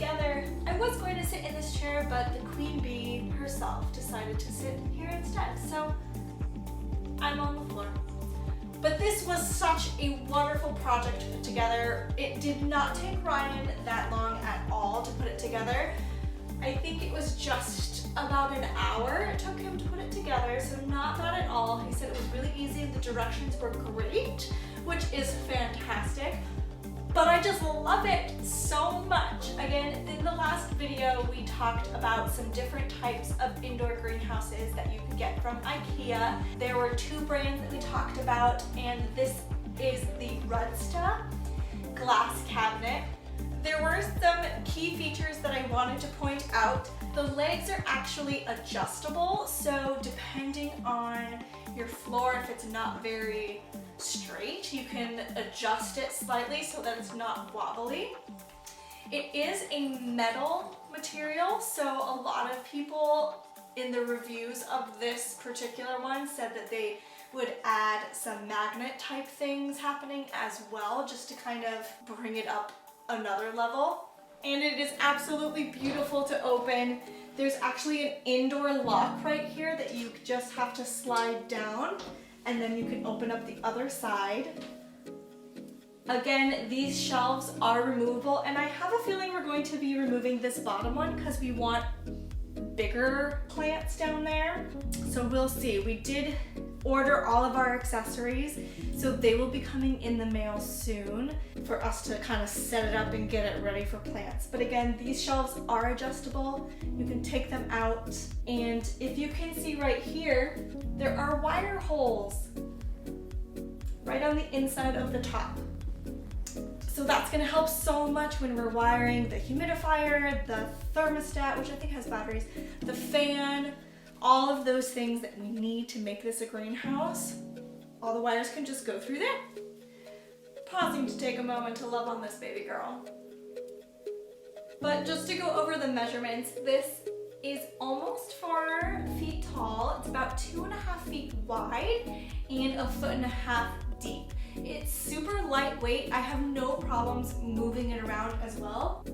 together. I was going to sit in this chair, but the queen bee herself decided to sit here instead, so I'm on the floor. But this was such a wonderful project to put together. It did not take Ryan that long at all to put it together. I think it was just about an hour it took him to put it together, so not bad at all. He said it was really easy and the directions were great, which is fantastic. But I just love it so much. Again, in the last video, we talked about some different types of indoor greenhouses that you can get from IKEA. There were 2 brands that we talked about, and this is the RUDSTA Glass Cabinet. There were some key features that I wanted to point out. The legs are actually adjustable, so depending on your floor, if it's not very straight, you can adjust it slightly so that it's not wobbly. It is a metal material, so a lot of people in the reviews of this particular one said that they would add some magnet type things happening as well, just to kind of bring it up another level. And it is absolutely beautiful to open. There's actually an indoor lock right here that you just have to slide down, and then you can open up the other side. Again, these shelves are removable, and I have a feeling we're going to be removing this bottom one because we want bigger plants down there. So we'll see. We did order all of our accessories, so they will be coming in the mail soon for us to kind of set it up and get it ready for plants. But again, these shelves are adjustable. You can take them out, and if you can see right here, there are wire holes right on the inside of the top. So that's gonna help so much when we're wiring the humidifier, the thermostat, which I think has batteries, the fan, all of those things that we need to make this a greenhouse. All the wires can just go through there. Pausing to take a moment to love on this baby girl. But just to go over the measurements, this is almost 4 feet tall. It's about 2.5 feet wide and 1.5 feet deep. It's super lightweight. I have no problems moving it around as well.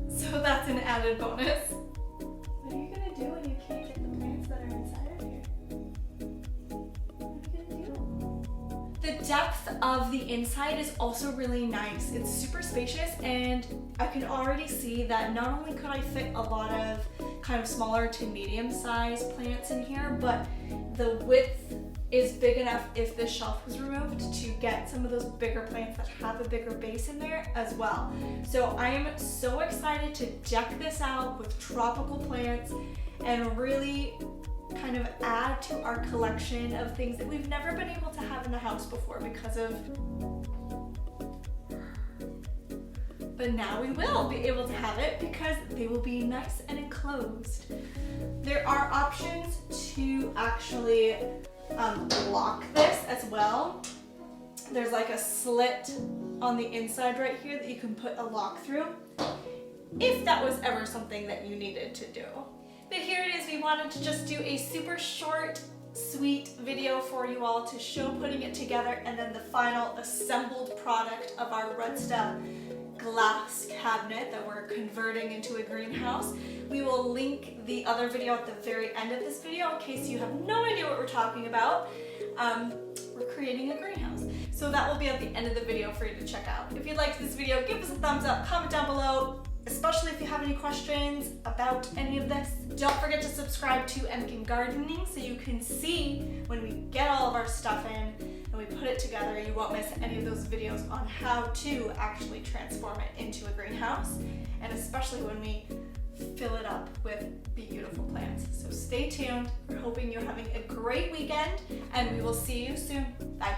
So that's an added bonus. What are you gonna do when you can't get the plants that are inside of here? What are you gonna do? The depth of the inside is also really nice. It's super spacious, and I can already see that not only could I fit a lot of kind of smaller to medium sized plants in here, but the width is big enough if this shelf was removed to get some of those bigger plants that have a bigger base in there as well. So I am so excited to deck this out with tropical plants and really kind of add to our collection of things that we've never been able to have in the house before because of, but now we will be able to have it because they will be nice and enclosed. There are options to actually lock this as well. There's like a slit on the inside right here that you can put a lock through if that was ever something that you needed to do. But here it is. We wanted to just do a super short, sweet video for you all to show putting it together, and then the final assembled product of our RUDSTA glass cabinet that we're converting into a greenhouse. We will link the other video at the very end of this video in case you have no idea what we're talking about. We're creating a greenhouse. So that will be at the end of the video for you to check out. If you liked this video, give us a thumbs up, comment down below, especially if you have any questions about any of this. Don't forget to subscribe to Emkin Gardening so you can see when we get all of our stuff in and we put it together. You won't miss any of those videos on how to actually transform it into a greenhouse, and especially when we fill it up with beautiful plants. So stay tuned. We're hoping you're having a great weekend, and we will see you soon. Bye.